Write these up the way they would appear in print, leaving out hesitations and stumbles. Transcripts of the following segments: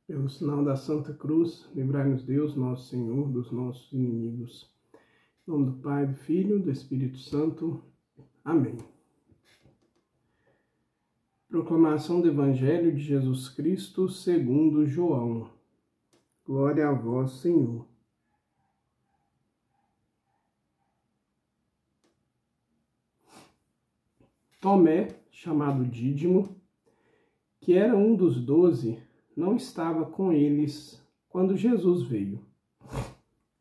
Pelo sinal da Santa Cruz, livrai-nos Deus, nosso Senhor, dos nossos inimigos. Em nome do Pai, do Filho e do Espírito Santo. Amém. Proclamação do Evangelho de Jesus Cristo segundo João. Glória a vós, Senhor. Tomé, chamado Dídimo, que era um dos 12, não estava com eles quando Jesus veio.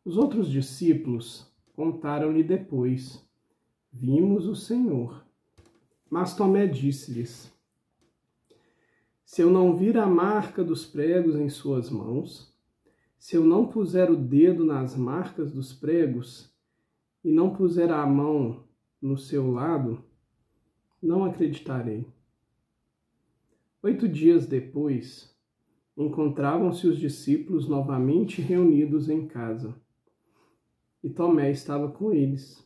Os outros discípulos contaram-lhe depois: vimos o Senhor. Mas Tomé disse-lhes: se eu não vir a marca dos pregos em suas mãos, se eu não puser o dedo nas marcas dos pregos e não puser a mão no seu lado, não acreditarei. 8 dias depois, encontravam-se os discípulos novamente reunidos em casa. E Tomé estava com eles.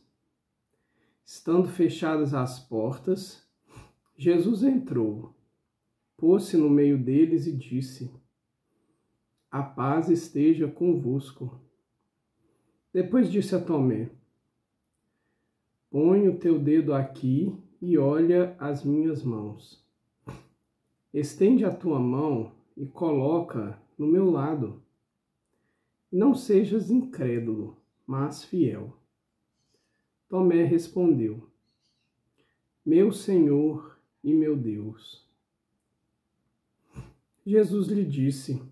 Estando fechadas as portas, Jesus entrou, pôs-se no meio deles e disse: a paz esteja convosco. Depois disse a Tomé: põe o teu dedo aqui e olha as minhas mãos. Estende a tua mão e coloca no meu lado. Não sejas incrédulo, mas fiel. Tomé respondeu: meu Senhor e meu Deus. Jesus lhe disse: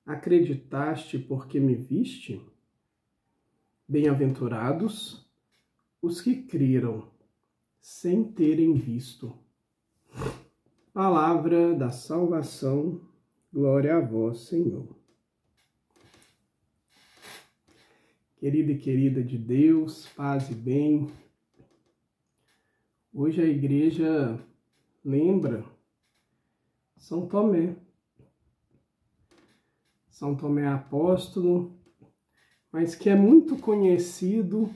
acreditaste porque me viste? Bem-aventurados os que creram sem terem visto. Palavra da salvação, glória a vós, Senhor. Querida e querida de Deus, paz e bem. Hoje a igreja lembra São Tomé. São Tomé apóstolo, mas que é muito conhecido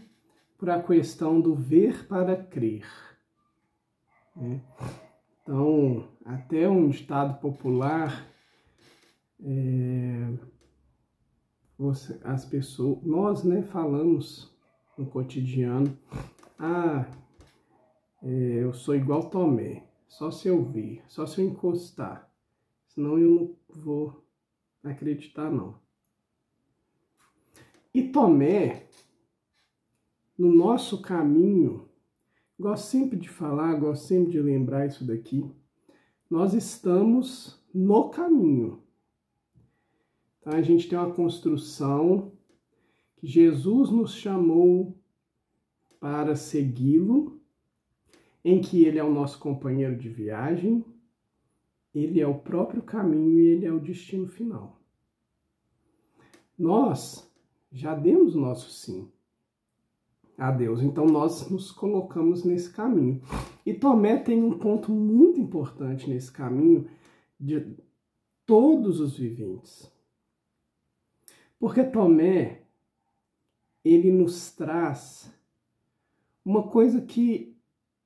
por a questão do ver para crer, né? Então, até um ditado popular, as pessoas, nós, falamos no cotidiano: eu sou igual Tomé, só se eu ver, só se eu encostar, senão eu não vou acreditar, não. E Tomé, no nosso caminho, gosto sempre de falar, gosto sempre de lembrar isso daqui, nós estamos no caminho. Então, a gente tem uma construção que Jesus nos chamou para segui-lo, em que ele é o nosso companheiro de viagem, ele é o próprio caminho e ele é o destino final. Nós já demos o nosso sim a Deus, então nós nos colocamos nesse caminho. E Tomé tem um ponto muito importante nesse caminho de todos os viventes. Porque Tomé, ele nos traz uma coisa que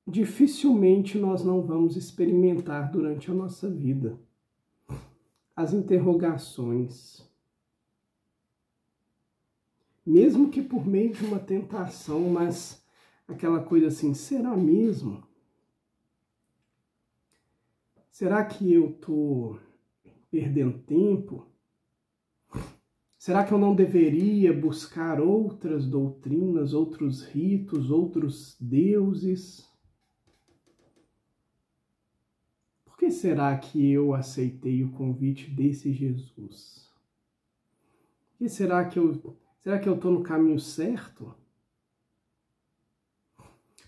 dificilmente nós não vamos experimentar durante a nossa vida: as interrogações. Mesmo que por meio de uma tentação, mas aquela coisa assim: será mesmo? Será que eu estou perdendo tempo? Será que eu não deveria buscar outras doutrinas, outros ritos, outros deuses? Por que será que eu aceitei o convite desse Jesus? E será que eu estou no caminho certo?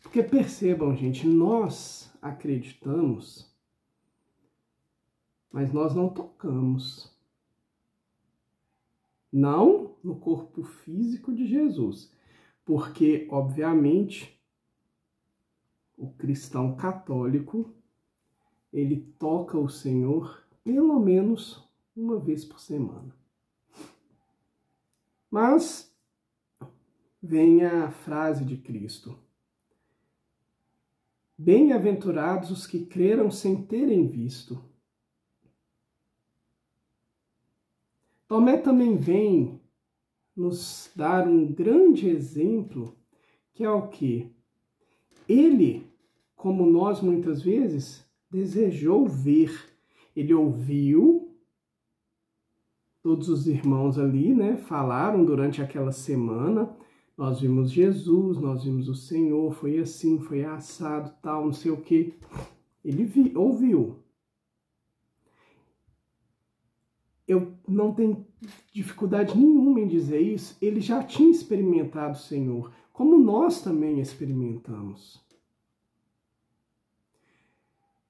Porque percebam, gente, nós acreditamos, mas nós não tocamos. Não no corpo físico de Jesus, porque, obviamente, o cristão católico, ele toca o Senhor pelo menos uma vez por semana. Mas vem a frase de Cristo: bem-aventurados os que creram sem terem visto. Tomé também vem nos dar um grande exemplo, que é o quê? Ele, como nós muitas vezes, desejou ver. Ele ouviu, todos os irmãos ali, né, falaram durante aquela semana, nós vimos Jesus, nós vimos o Senhor, foi assim, foi assado, tal, não sei o quê. Ele ouviu. Eu não tenho dificuldade nenhuma em dizer isso, ele já tinha experimentado o Senhor, como nós também experimentamos.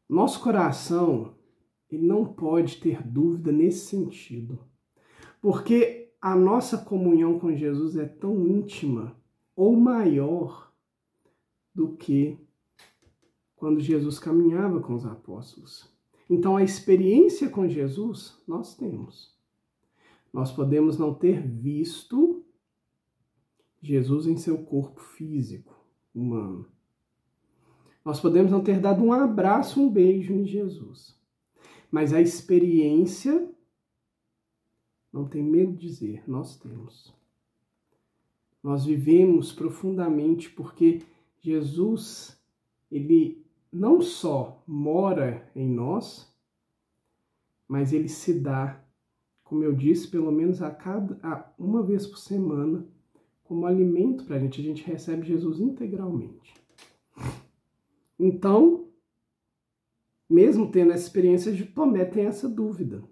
Nosso coração, ele não pode ter dúvida nesse sentido, porque a nossa comunhão com Jesus é tão íntima ou maior do que quando Jesus caminhava com os apóstolos. Então, a experiência com Jesus nós temos. Nós podemos não ter visto Jesus em seu corpo físico, humano. Nós podemos não ter dado um abraço, um beijo em Jesus. Mas a experiência, não tem medo de dizer, nós temos. Nós vivemos profundamente porque Jesus, ele não só mora em nós, mas ele se dá, como eu disse, pelo menos uma vez por semana, como alimento para a gente recebe Jesus integralmente. Então, mesmo tendo essa experiência, Tomé tem essa dúvida,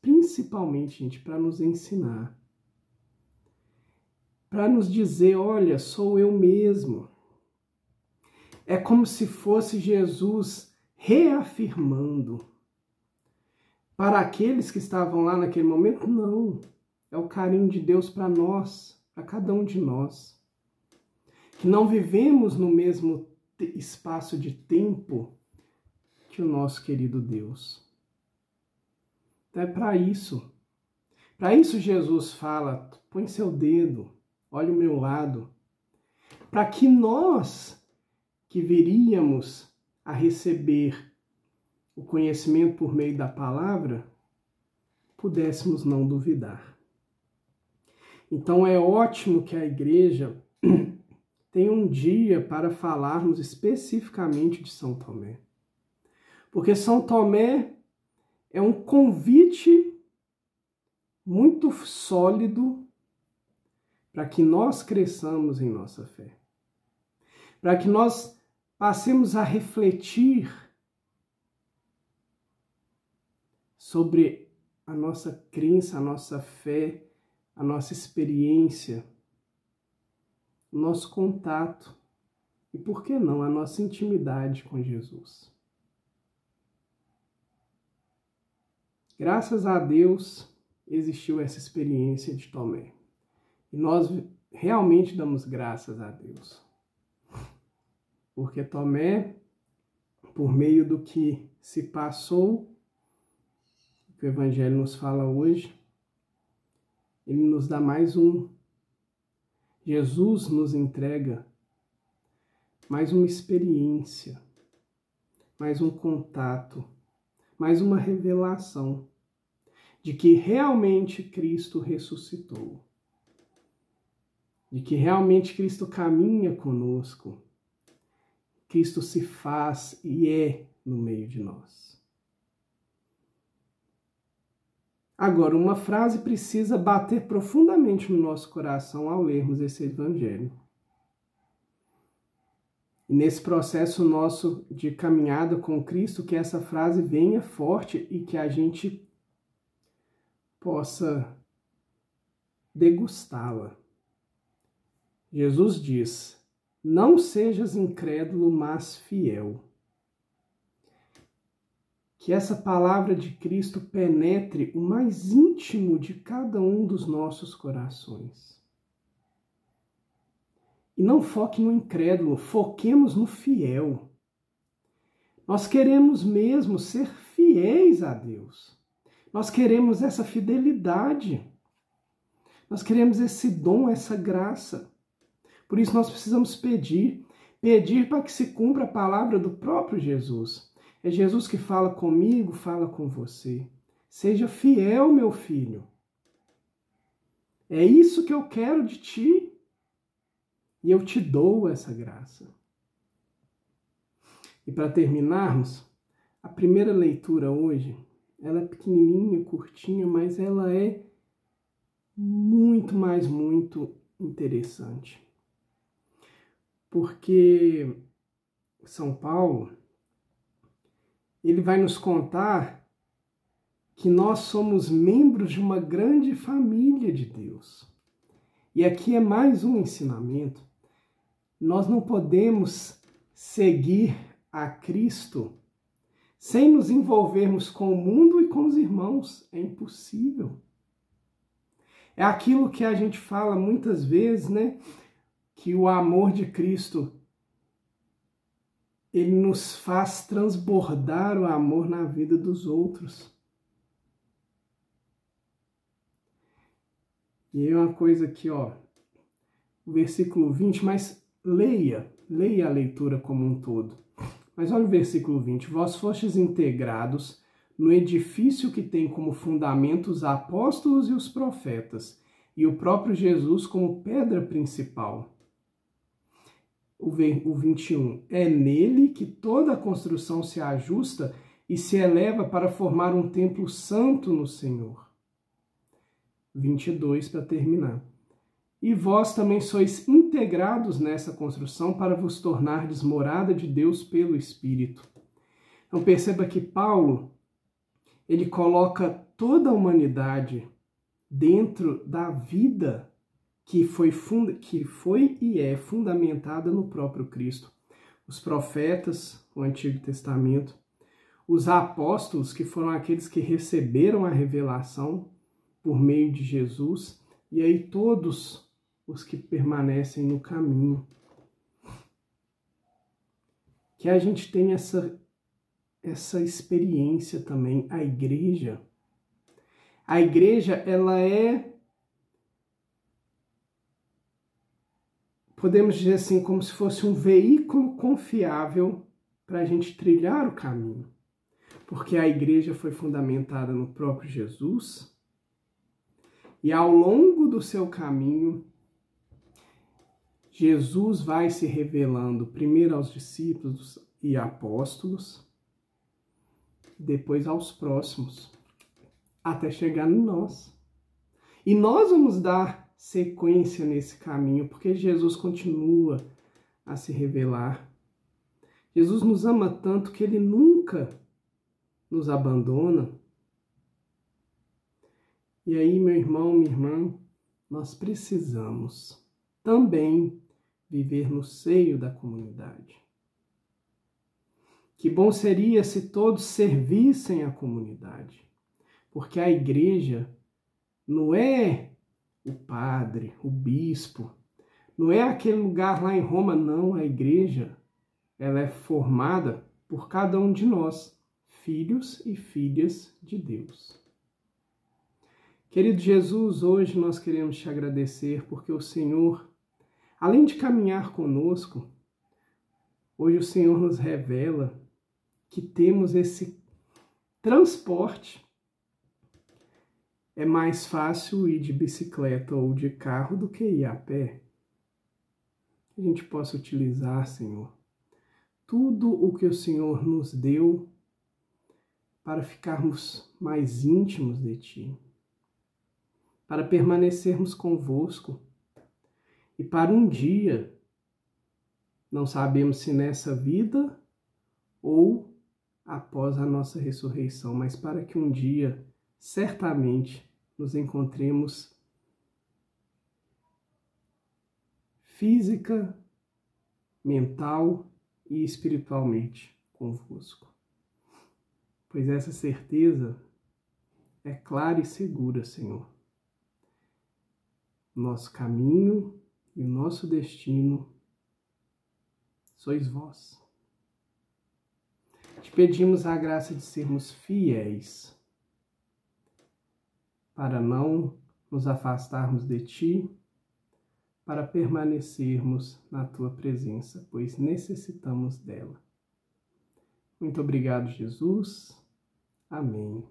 principalmente, gente, para nos ensinar, para nos dizer, olha, sou eu mesmo. É como se fosse Jesus reafirmando. Para aqueles que estavam lá naquele momento, não. É o carinho de Deus para nós, para cada um de nós. Que não vivemos no mesmo espaço de tempo que o nosso querido Deus. Então é para isso. Para isso Jesus fala, põe seu dedo, olha o meu lado. Para que nós que viríamos a receber o conhecimento por meio da palavra, pudéssemos não duvidar. Então é ótimo que a igreja tenha um dia para falarmos especificamente de São Tomé. Porque São Tomé é um convite muito sólido para que nós cresçamos em nossa fé. Para que nós passemos a refletir sobre a nossa crença, a nossa fé, a nossa experiência, o nosso contato e, por que não, a nossa intimidade com Jesus. Graças a Deus existiu essa experiência de Tomé. E nós realmente damos graças a Deus. Porque Tomé, por meio do que se passou, que o Evangelho nos fala hoje, ele nos dá mais um. Jesus nos entrega mais uma experiência, mais um contato, mais uma revelação de que realmente Cristo ressuscitou, de que realmente Cristo caminha conosco, Cristo se faz e é no meio de nós. Agora, uma frase precisa bater profundamente no nosso coração ao lermos esse Evangelho. E nesse processo nosso de caminhada com Cristo, que essa frase venha forte e que a gente possa degustá-la. Jesus diz: não sejas incrédulo, mas fiel. Que essa palavra de Cristo penetre o mais íntimo de cada um dos nossos corações. E não foque no incrédulo, foquemos no fiel. Nós queremos mesmo ser fiéis a Deus. Nós queremos essa fidelidade. Nós queremos esse dom, essa graça. Por isso nós precisamos pedir para que se cumpra a palavra do próprio Jesus. É Jesus que fala comigo, fala com você. Seja fiel, meu filho. É isso que eu quero de ti. E eu te dou essa graça. E para terminarmos, a primeira leitura hoje, ela é pequenininha, curtinha, mas ela é muito, mas muito interessante. Porque São Paulo, ele vai nos contar que nós somos membros de uma grande família de Deus. E aqui é mais um ensinamento. Nós não podemos seguir a Cristo sem nos envolvermos com o mundo e com os irmãos. É impossível. É aquilo que a gente fala muitas vezes, né? Que o amor de Cristo, ele nos faz transbordar o amor na vida dos outros. E aí uma coisa aqui, ó, o versículo 20, mas leia a leitura como um todo. Mas olha o versículo 20. Vós fostes integrados no edifício que tem como fundamento os apóstolos e os profetas, e o próprio Jesus como pedra principal. O 21. É nele que toda a construção se ajusta e se eleva para formar um templo santo no Senhor. 22 para terminar. E vós também sois integrados nessa construção para vos tornardes morada de Deus pelo Espírito. Então perceba que Paulo, ele coloca toda a humanidade dentro da vida que foi e é fundamentada no próprio Cristo. Os profetas, o Antigo Testamento, os apóstolos, que foram aqueles que receberam a revelação por meio de Jesus, e aí todos os que permanecem no caminho. Que a gente tenha essa experiência também, a igreja. A igreja, ela é, podemos dizer assim, como se fosse um veículo confiável para a gente trilhar o caminho. Porque a igreja foi fundamentada no próprio Jesus, e ao longo do seu caminho, Jesus vai se revelando primeiro aos discípulos e apóstolos, depois aos próximos, até chegar em nós. E nós vamos dar sequência nesse caminho, porque Jesus continua a se revelar. Jesus nos ama tanto que ele nunca nos abandona. E aí, meu irmão, minha irmã, nós precisamos também viver no seio da comunidade. Que bom seria se todos servissem à comunidade, porque a igreja não é o padre, o bispo, não é aquele lugar lá em Roma, não. A igreja, ela é formada por cada um de nós, filhos e filhas de Deus. Querido Jesus, hoje nós queremos te agradecer porque o Senhor, além de caminhar conosco, hoje o Senhor nos revela que temos esse transporte. É mais fácil ir de bicicleta ou de carro do que ir a pé. Que a gente possa utilizar, Senhor, tudo o que o Senhor nos deu para ficarmos mais íntimos de Ti, para permanecermos convosco e para um dia, não sabemos se nessa vida ou após a nossa ressurreição, mas para que um dia, certamente, nos encontremos física, mental e espiritualmente convosco. Pois essa certeza é clara e segura, Senhor. Nosso caminho e o nosso destino sois vós. Te pedimos a graça de sermos fiéis, para não nos afastarmos de Ti, para permanecermos na Tua presença, pois necessitamos dela. Muito obrigado, Jesus. Amém.